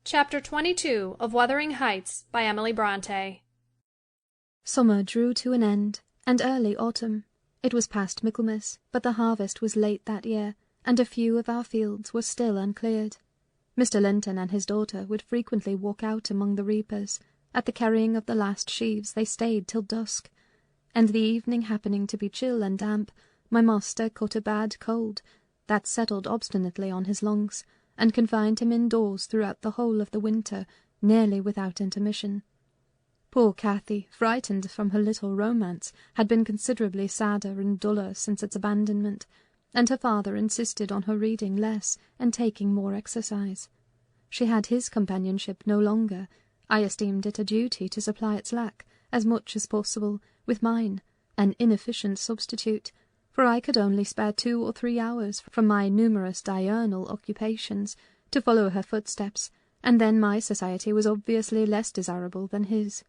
Chapter 22 of Wuthering Heights by Emily Bronte. Summer drew to an end, and early autumn. It was past Michaelmas, but the harvest was late that year, and a few of our fields were still uncleared. Mr. Linton and his daughter would frequently walk out among the reapers. At the carrying of the last sheaves they stayed till dusk, and the evening happening to be chill and damp, my master caught a bad cold that settled obstinately on his lungs, and confined him indoors throughout the whole of the winter, nearly without intermission. Poor Cathy, frightened from her little romance, had been considerably sadder and duller since its abandonment, and her father insisted on her reading less and taking more exercise. She had his companionship no longer. I esteemed it a duty to supply its lack, as much as possible, with mine, an inefficient substitute, for I could only spare 2 or 3 hours from my numerous diurnal occupations to follow her footsteps, and then my society was obviously less desirable than his.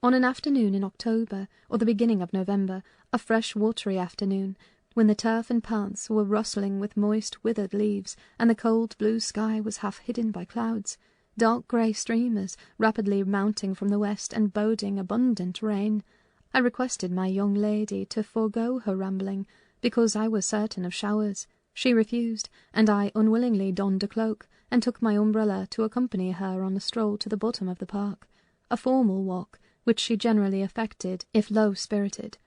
On an afternoon in October, or the beginning of November, a fresh watery afternoon, when the turf and paths were rustling with moist withered leaves, and the cold blue sky was half hidden by clouds, dark grey streamers rapidly mounting from the west and boding abundant rain, I requested my young lady to forego her rambling, because I was certain of showers. She refused, and I unwillingly donned a cloak, and took my umbrella to accompany her on a stroll to the bottom of the park, a formal walk, which she generally affected if low-spirited,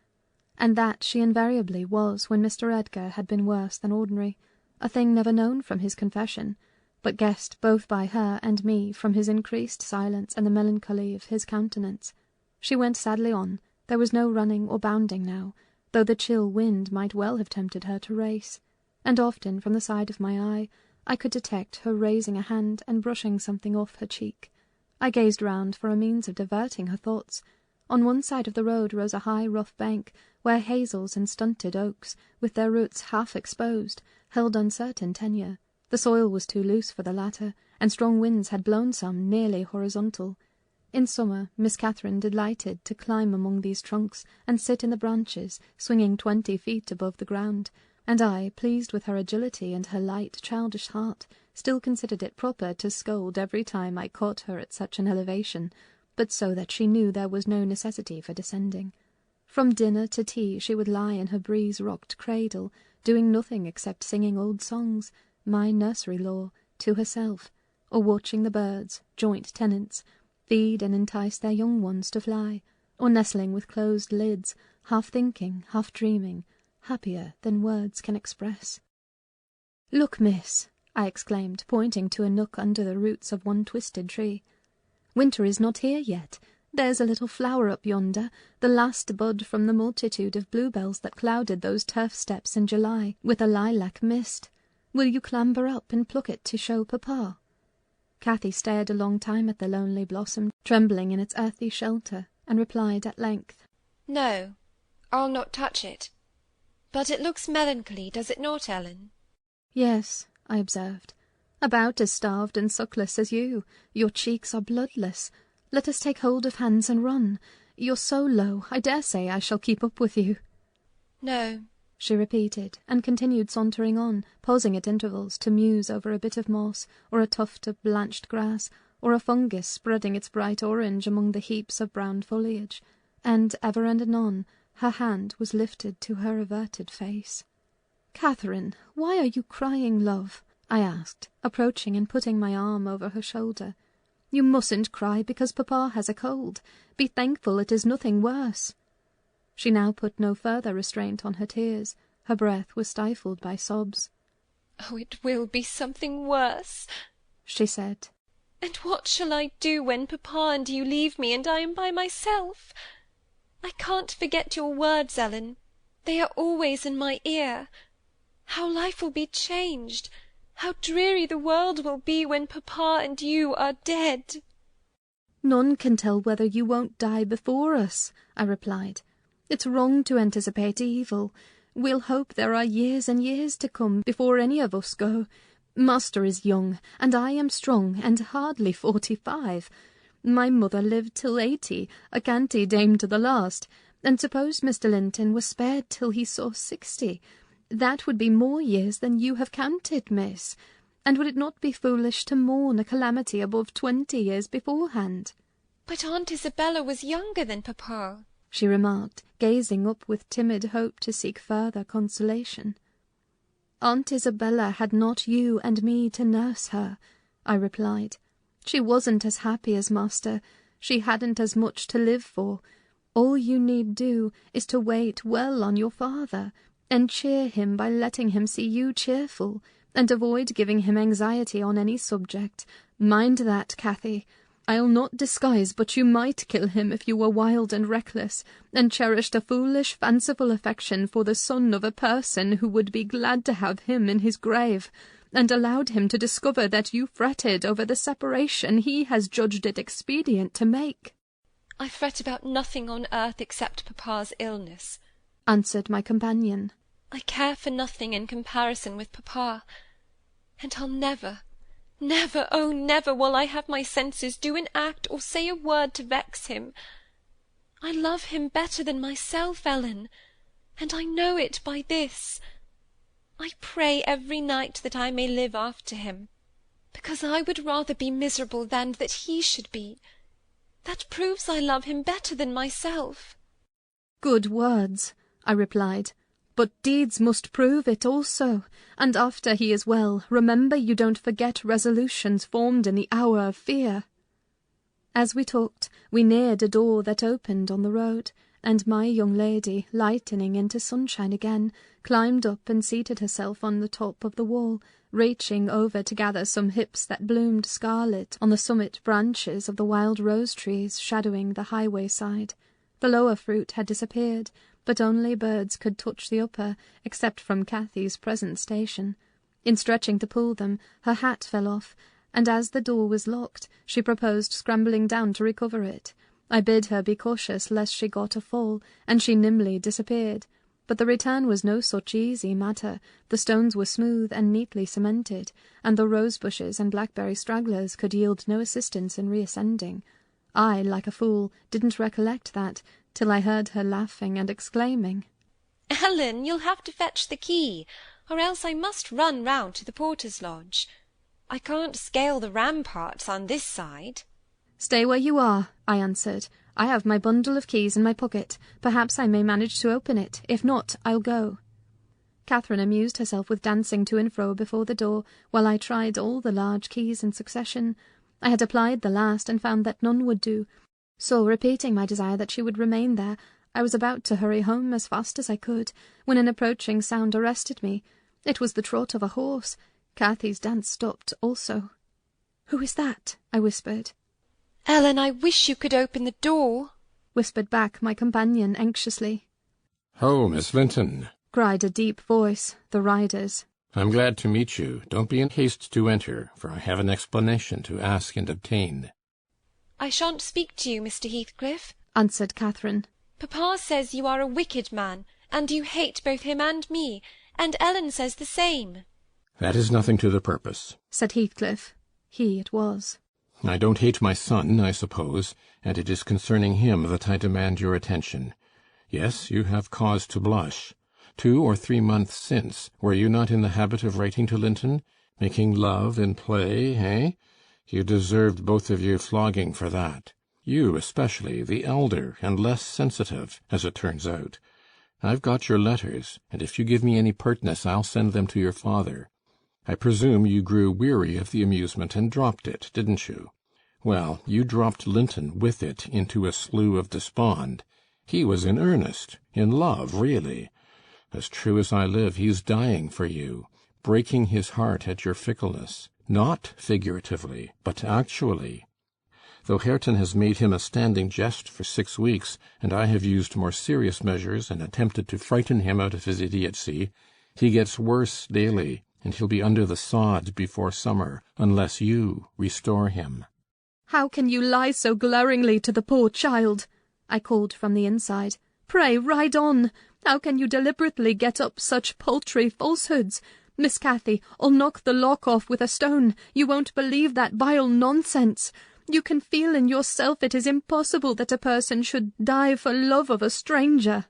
and that she invariably was when Mr. Edgar had been worse than ordinary, a thing never known from his confession, but guessed both by her and me from his increased silence and the melancholy of his countenance. She went sadly on. There was no running or bounding now, though the chill wind might well have tempted her to race, and often from the side of my eye I could detect her raising a hand and brushing something off her cheek. I gazed round for a means of diverting her thoughts. On one side of the road rose a high rough bank, where hazels and stunted oaks, with their roots half exposed, held uncertain tenure. The soil was too loose for the latter, and strong winds had blown some nearly horizontal. In summer, Miss Catherine delighted to climb among these trunks and sit in the branches, swinging 20 feet above the ground, and I, pleased with her agility and her light, childish heart, still considered it proper to scold every time I caught her at such an elevation, but so that she knew there was no necessity for descending. From dinner to tea she would lie in her breeze-rocked cradle, doing nothing except singing old songs, my nursery lore, to herself, or watching the birds, joint tenants, feed and entice their young ones to fly, or nestling with closed lids, half thinking, half dreaming, happier than words can express. "Look, miss," I exclaimed, pointing to a nook under the roots of one twisted tree. "Winter is not here yet. There's a little flower up yonder, the last bud from the multitude of bluebells that clouded those turf steps in July with a lilac mist. Will you clamber up and pluck it to show papa?" Cathy stared a long time at the lonely blossom, trembling in its earthy shelter, and replied at length, "No, I'll not touch it. But it looks melancholy, does it not, Ellen?" "Yes," I observed, "about as starved and suckless as you. Your cheeks are bloodless. Let us take hold of hands and run. You're so low, I dare say I shall keep up with you." "No," she repeated, and continued sauntering on, pausing at intervals to muse over a bit of moss, or a tuft of blanched grass, or a fungus spreading its bright orange among the heaps of brown foliage, and ever and anon her hand was lifted to her averted face. "Catherine, why are you crying, love?" I asked, approaching and putting my arm over her shoulder. "You mustn't cry because papa has a cold. Be thankful it is nothing worse." She now put no further restraint on her tears. Her breath was stifled by sobs. "Oh, it will be something worse," she said. "And what shall I do when papa and you leave me, and I am by myself? I can't forget your words, Ellen. They are always in my ear. How life will be changed! How dreary the world will be when papa and you are dead!" "None can tell whether you won't die before us," I replied. "It's wrong to anticipate evil. We'll hope there are years and years to come before any of us go. Master is young, and I am strong, and hardly 45. My mother lived till 80, a canty dame to the last, and suppose Mr. Linton was spared till he saw 60. That would be more years than you have counted, miss. and would it not be foolish to mourn a calamity above 20 years beforehand? But Aunt Isabella was younger than papa, she remarked, gazing up with timid hope to seek further consolation. Aunt Isabella had not you and me to nurse her, I replied. She wasn't as happy as master. She hadn't as much to live for. All you need do is to wait well on your father, and cheer him by letting him see you cheerful, and avoid giving him anxiety on any subject. Mind that, Cathy. I'll not disguise, but you might kill him if you were wild and reckless, and cherished a foolish, fanciful affection for the son of a person who would be glad to have him in his grave, and allowed him to discover that you fretted over the separation he has judged it expedient to make. I fret about nothing on earth except papa's illness, answered my companion. I care for nothing in comparison with papa, and I'll never, never, oh, never will I have my senses do an act or say a word to vex him. I love him better than myself, Ellen, and I know it by this. I pray every night that I may live after him, because I would rather be miserable than that he should be. That proves I love him better than myself. Good words, I replied, but deeds must prove it also, and after he is well, remember you don't forget resolutions formed in the hour of fear. As we talked, we neared a door that opened on the road, and my young lady, lightening into sunshine again, climbed up and seated herself on the top of the wall, reaching over to gather some hips that bloomed scarlet on the summit branches of the wild rose trees shadowing the highway side. The lower fruit had disappeared, but only birds could touch the upper, except from Cathy's present station. In stretching to pull them, her hat fell off, and as the door was locked, she proposed scrambling down to recover it. I bid her be cautious lest she got a fall, and she nimbly disappeared. But the return was no such easy matter. The stones were smooth and neatly cemented, and the rose-bushes and blackberry stragglers could yield no assistance in reascending. I, like a fool, didn't recollect that, till I heard her laughing and exclaiming, Ellen, you'll have to fetch the key, or else I must run round to the porter's lodge. I can't scale the ramparts on this side. Stay where you are, I answered. I have my bundle of keys in my pocket. Perhaps I may manage to open it. If not, I'll go. Catherine amused herself with dancing to and fro before the door, while I tried all the large keys in succession. I had applied the last and found that none would do, so, repeating my desire that she would remain there, I was about to hurry home as fast as I could, when an approaching sound arrested me. It was the trot of a horse. Cathy's dance stopped also. "Who is that?" I whispered. Ellen, I wish you could open the door, whispered back my companion anxiously. "Ho, Miss Linton!" cried a deep voice, the rider's. "I'm glad to meet you. Don't be in haste to enter, for I have an explanation to ask and obtain." I shan't speak to you, Mr. Heathcliff, answered Catherine. Papa says you are a wicked man, and you hate both him and me, and Ellen says the same. "That is nothing to the purpose," said Heathcliff. He it was. "I don't hate my son, I suppose, and it is concerning him that I demand your attention. Yes, you have cause to blush. 2 or 3 months since, were you not in the habit of writing to Linton, making love in play, eh? You deserved both of you flogging for that. You especially, the elder and less sensitive, as it turns out. I've got your letters, and if you give me any pertness I'll send them to your father. I presume you grew weary of the amusement and dropped it, didn't you? Well, you dropped Linton with it into a slough of despond. He was in earnest, in love, really. As true as I live, he's dying for you, breaking his heart at your fickleness, not figuratively, but actually. Though Hareton has made him a standing jest for 6 weeks, and I have used more serious measures and attempted to frighten him out of his idiocy, he gets worse daily, and he'll be under the sod before summer, unless you restore him." "How can you lie so glaringly to the poor child?" I called from the inside. "Pray, ride on. How can you deliberately get up such paltry falsehoods? Miss Cathy, I'll knock the lock off with a stone. You won't believe that vile nonsense. You can feel in yourself it is impossible that a person should die for love of a stranger."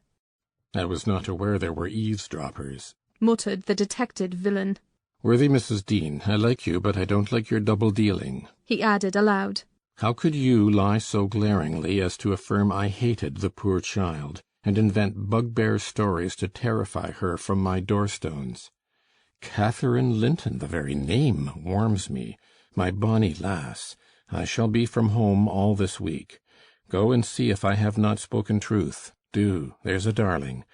"I was not aware there were eavesdroppers," muttered the detected villain. Worthy Mrs. Dean, I like you, but I don't like your double-dealing. He added aloud. How could you lie so glaringly as to affirm I hated the poor child, and invent bugbear stories to terrify her from my door-stones? Catherine Linton, the very name warms me. My bonny lass, I shall be from home all this week. Go and see if I have not spoken truth. Do, there's a darling.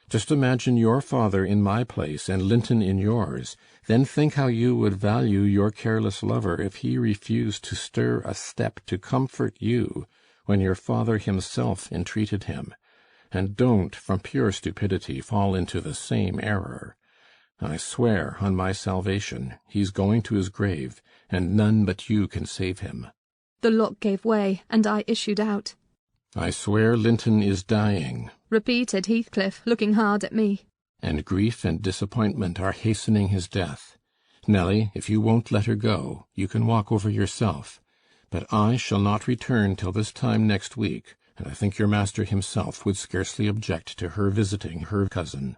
Just imagine your father in my place and Linton in yours. Then think how you would value your careless lover if he refused to stir a step to comfort you when your father himself entreated him. And don't, from pure stupidity, fall into the same error. I swear on my salvation he's going to his grave, and none but you can save him. The lock gave way, and I issued out. I swear Linton is dying, repeated Heathcliff, looking hard at me. And grief and disappointment are hastening his death. Nelly, if you won't let her go, you can walk over yourself. But I shall not return till this time next week, and I think your master himself would scarcely object to her visiting her cousin.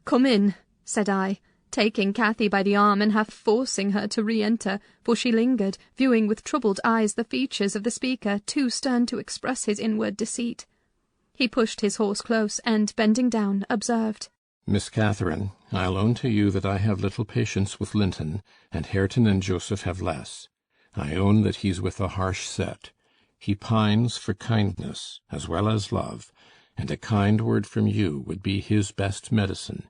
Come in, said I, taking Cathy by the arm and half forcing her to re-enter, for she lingered, viewing with troubled eyes the features of the speaker, too stern to express his inward deceit. He pushed his horse close, and, bending down, observed, Miss Catherine, I'll own to you that I have little patience with Linton, and Hareton and Joseph have less. I own that he's with a harsh set. He pines for kindness as well as love, and a kind word from you would be his best medicine.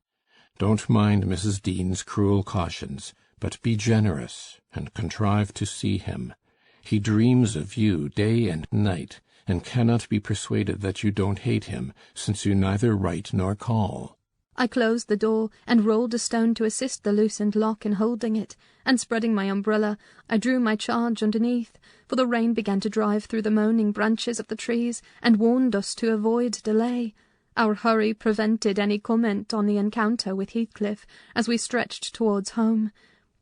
Don't mind Mrs. Dean's cruel cautions, but be generous, and contrive to see him. He dreams of you day and night, and cannot be persuaded that you don't hate him, since you neither write nor call. I closed the door, and rolled a stone to assist the loosened lock in holding it, and spreading my umbrella, I drew my charge underneath, for the rain began to drive through the moaning branches of the trees, and warned us to avoid delay. Our hurry prevented any comment on the encounter with Heathcliff, as we stretched towards home,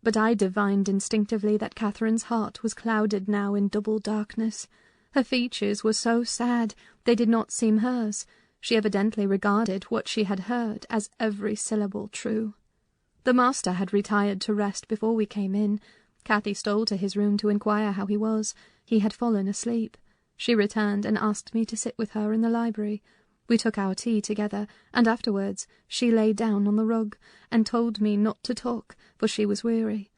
but I divined instinctively that Catherine's heart was clouded now in double darkness. Her features were so sad, they did not seem hers. She evidently regarded what she had heard as every syllable true. The master had retired to rest before we came in. Cathy stole to his room to inquire how he was. He had fallen asleep. She returned and asked me to sit with her in the library. We took our tea together, and afterwards she lay down on the rug, and told me not to talk, for she was weary.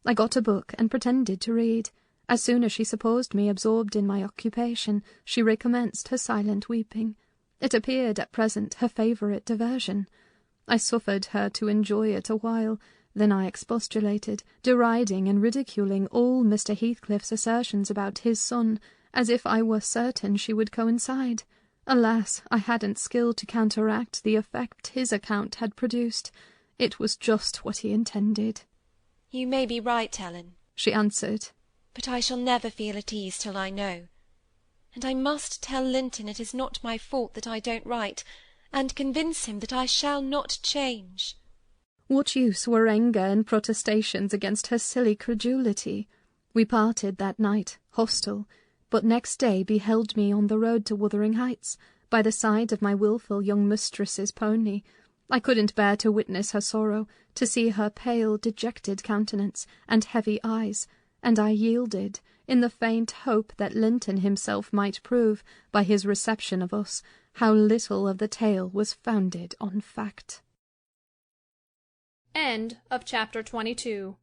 I got a book and pretended to read. As soon as she supposed me absorbed in my occupation, she recommenced her silent weeping. It appeared at present her favourite diversion. I suffered her to enjoy it a while, then I expostulated, deriding and ridiculing all Mr. Heathcliff's assertions about his son, as if I were certain she would coincide. Alas, I hadn't skill to counteract the effect his account had produced. It was just what he intended. You may be right, Ellen, she answered, but I shall never feel at ease till I know. And I must tell Linton it is not my fault that I don't write, and convince him that I shall not change. What use were anger and protestations against her silly credulity? We parted that night, hostile, but next day beheld me on the road to Wuthering Heights, by the side of my wilful young mistress's pony. I couldn't bear to witness her sorrow, to see her pale, dejected countenance and heavy eyes, and I yielded, in the faint hope that Linton himself might prove, by his reception of us, how little of the tale was founded on fact. End of chapter 22.